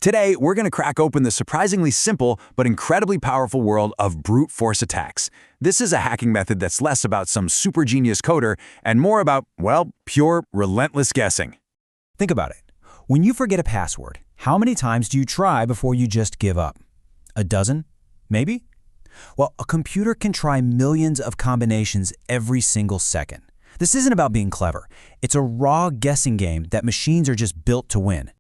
Today, we're going to crack open the surprisingly simple but incredibly powerful world of brute force attacks. This is a hacking method that's less about some super genius coder and more about, well, pure, relentless guessing. Think about it. When you forget a password, how many times do you try before you just give up? A dozen? Maybe? Well, a computer can try millions of combinations every single second. This isn't about being clever. It's a raw guessing game that machines are just built to win.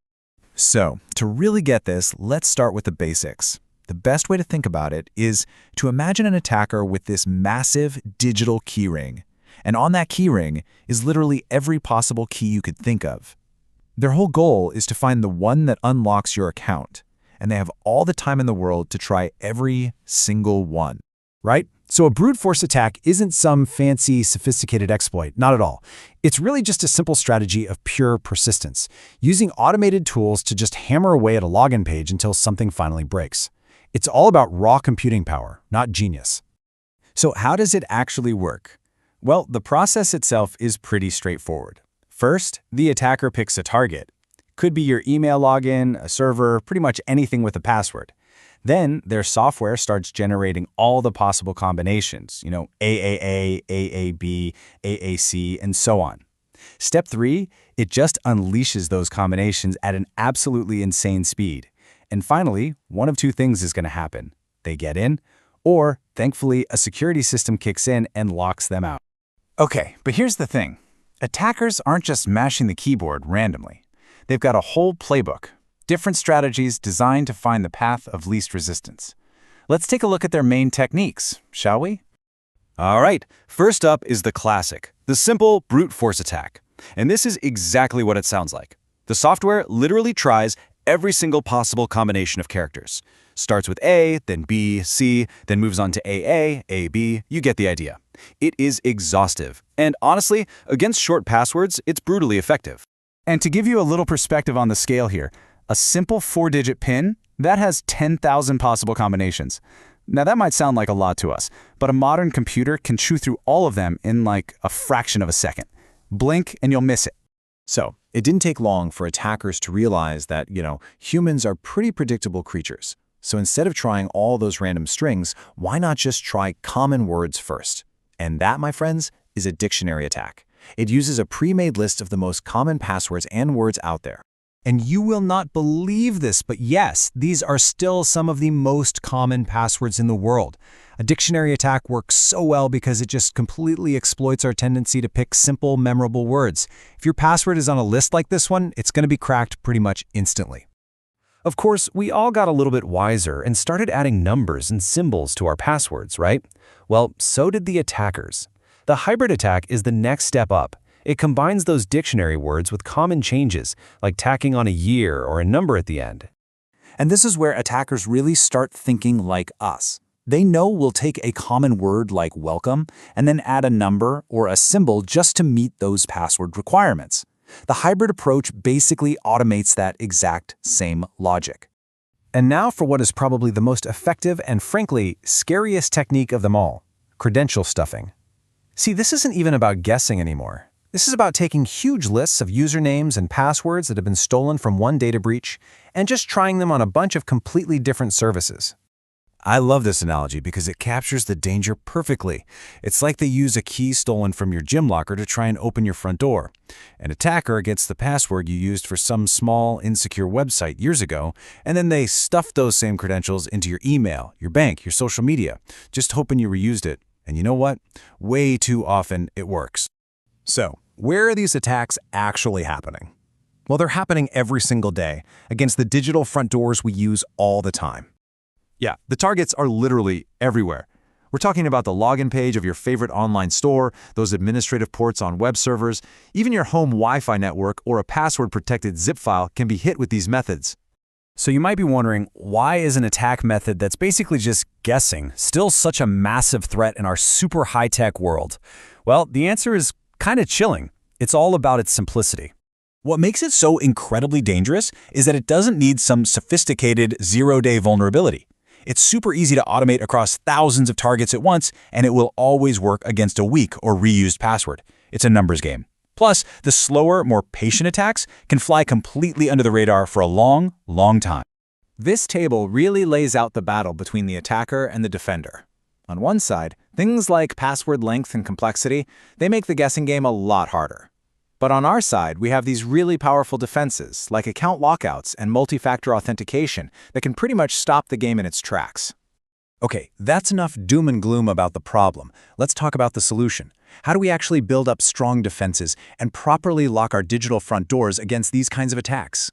So, to really get this, let's start with the basics. The best way to think about it is to imagine an attacker with this massive digital keyring. And on that keyring is literally every possible key you could think of. Their whole goal is to find the one that unlocks your account. And they have all the time in the world to try every single one. Right? So a brute force attack isn't some fancy, sophisticated exploit, not at all. It's really just a simple strategy of pure persistence, using automated tools to just hammer away at a login page until something finally breaks. It's all about raw computing power, not genius. So how does it actually work? Well, the process itself is pretty straightforward. First, the attacker picks a target. Could be your email login, a server, pretty much anything with a password. Then their software starts generating all the possible combinations, AAA, AAB, AAC, and so on. Step 3, it just unleashes those combinations at an absolutely insane speed. And finally, one of two things is going to happen. They get in, or, thankfully, a security system kicks in and locks them out. Okay, but here's the thing. Attackers aren't just mashing the keyboard randomly. They've got a whole playbook. Different strategies designed to find the path of least resistance. Let's take a look at their main techniques, shall we? All right, first up is the classic, the simple brute force attack. And this is exactly what it sounds like. The software literally tries every single possible combination of characters. Starts with A, then B, C, then moves on to AA, AB, you get the idea. It is exhaustive. And honestly, against short passwords, it's brutally effective. And to give you a little perspective on the scale here, a simple 4-digit PIN, that has 10,000 possible combinations. Now that might sound like a lot to us, but a modern computer can chew through all of them in like a fraction of a second. Blink and you'll miss it. So, it didn't take long for attackers to realize that, humans are pretty predictable creatures. So instead of trying all those random strings, why not just try common words first? And that, my friends, is a dictionary attack. It uses a pre-made list of the most common passwords and words out there. And you will not believe this, but yes, these are still some of the most common passwords in the world. A dictionary attack works so well because it just completely exploits our tendency to pick simple, memorable words. If your password is on a list like this one, it's going to be cracked pretty much instantly. Of course, we all got a little bit wiser and started adding numbers and symbols to our passwords, right? Well, so did the attackers. The hybrid attack is the next step up. It combines those dictionary words with common changes, like tacking on a year or a number at the end. And this is where attackers really start thinking like us. They know we'll take a common word like welcome and then add a number or a symbol just to meet those password requirements. The hybrid approach basically automates that exact same logic. And now for what is probably the most effective and frankly, scariest technique of them all, credential stuffing. See, this isn't even about guessing anymore. This is about taking huge lists of usernames and passwords that have been stolen from one data breach and just trying them on a bunch of completely different services. I love this analogy because it captures the danger perfectly. It's like they use a key stolen from your gym locker to try and open your front door. An attacker gets the password you used for some small, insecure website years ago, and then they stuff those same credentials into your email, your bank, your social media, just hoping you reused it. And you know what? Way too often it works. So, where are these attacks actually happening? Well, they're happening every single day against the digital front doors we use all the time. Yeah, the targets are literally everywhere. We're talking about the login page of your favorite online store, those administrative ports on web servers, even your home Wi-Fi network or a password-protected zip file can be hit with these methods. So you might be wondering, why is an attack method that's basically just guessing still such a massive threat in our super high-tech world? Well, the answer is kind of chilling. It's all about its simplicity. What makes it so incredibly dangerous is that it doesn't need some sophisticated zero-day vulnerability. It's super easy to automate across thousands of targets at once, and it will always work against a weak or reused password. It's a numbers game. Plus, the slower, more patient attacks can fly completely under the radar for a long, long time. This table really lays out the battle between the attacker and the defender. On one side, things like password length and complexity, they make the guessing game a lot harder. But on our side, we have these really powerful defenses, like account lockouts and multi-factor authentication, that can pretty much stop the game in its tracks. Okay, that's enough doom and gloom about the problem. Let's talk about the solution. How do we actually build up strong defenses and properly lock our digital front doors against these kinds of attacks?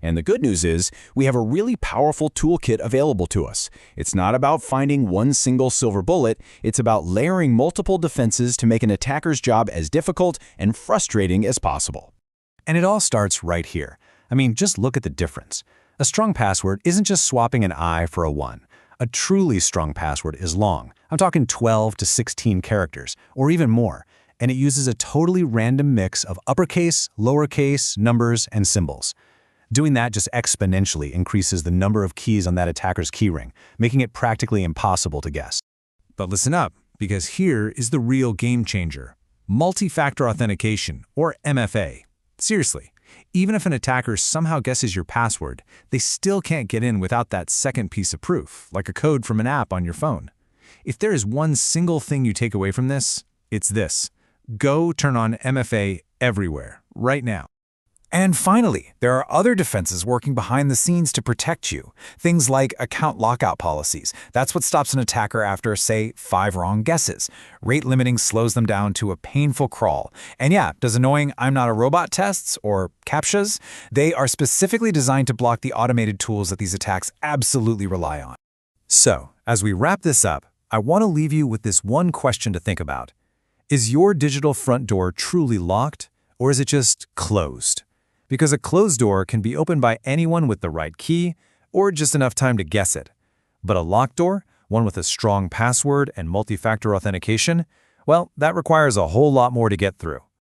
And the good news is, we have a really powerful toolkit available to us. It's not about finding one single silver bullet, it's about layering multiple defenses to make an attacker's job as difficult and frustrating as possible. And it all starts right here. I mean, just look at the difference. A strong password isn't just swapping an I for a 1. A truly strong password is long. I'm talking 12 to 16 characters, or even more, and it uses a totally random mix of uppercase, lowercase, numbers, and symbols. Doing that just exponentially increases the number of keys on that attacker's keyring, making it practically impossible to guess. But listen up, because here is the real game changer. Multi-factor authentication, or MFA. Seriously, even if an attacker somehow guesses your password, they still can't get in without that second piece of proof, like a code from an app on your phone. If there is one single thing you take away from this, it's this. Go turn on MFA everywhere, right now. And finally, there are other defenses working behind the scenes to protect you. Things like account lockout policies. That's what stops an attacker after, say, 5 wrong guesses. Rate limiting slows them down to a painful crawl. And yeah, does annoying "I'm not a robot" tests, or CAPTCHAs, they are specifically designed to block the automated tools that these attacks absolutely rely on. So, as we wrap this up, I want to leave you with this one question to think about. Is your digital front door truly locked, or is it just closed? Because a closed door can be opened by anyone with the right key, or just enough time to guess it. But a locked door, one with a strong password and multi-factor authentication, well, that requires a whole lot more to get through.